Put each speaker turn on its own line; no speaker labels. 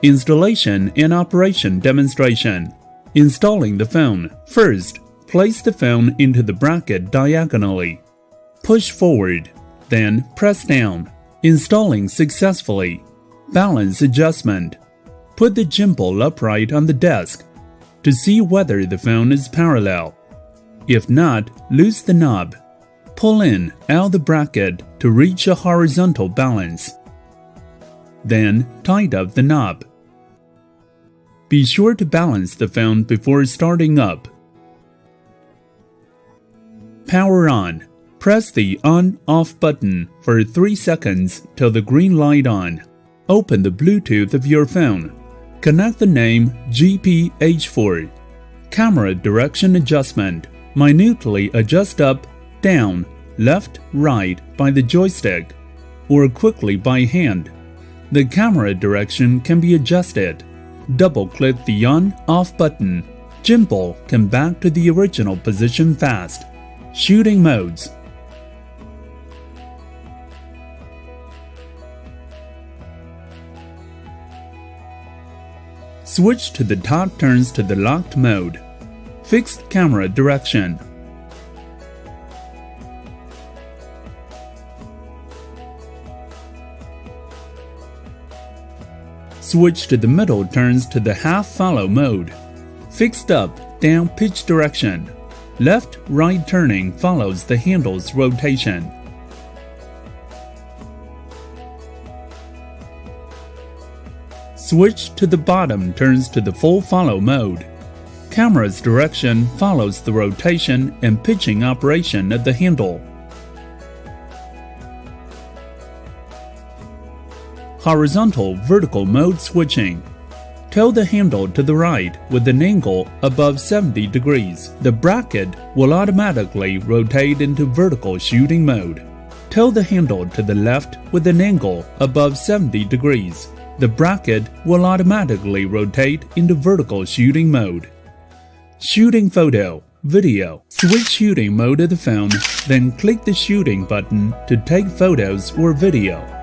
Installation and operation demonstration. Installing the phone. First, place the phone into the bracket diagonally. Push forward, then press down. Installing successfully. Balance adjustment. Put the gimbal upright on the desk to see whether the phone is parallel. If not, loose the knob. Pull in out the bracket to reach a horizontal balance. Then tighten up the knob. Be sure to balance the phone before starting up. Power on. Press the on-off button for 3 seconds till the green light on. Open the Bluetooth of your phone. Connect the name GPH4. Camera direction adjustment. Minutely adjust up, down, left, right by the joystick, or quickly by hand. The camera direction can be adjusted. Double-click the on-off button. Gimbal can back to the original position fast. Shooting modes. Switch to the top turns to the locked mode. Fixed camera direction. Switch to the middle turns to the half-follow mode. Fixed up-down pitch direction. Left-right turning follows the handle's rotation. Switch to the bottom turns to the full follow mode. Camera's direction follows the rotation and pitching operation of the handle. Horizontal-vertical mode switching. Tilt the handle to the right with an angle above 70 degrees. The bracket will automatically rotate into vertical shooting mode. Tilt the handle to the left with an angle above 70 degrees. The bracket will automatically rotate into vertical shooting mode. Shooting photo, video. Switch shooting mode of the phone, then click the shooting button to take photos or video.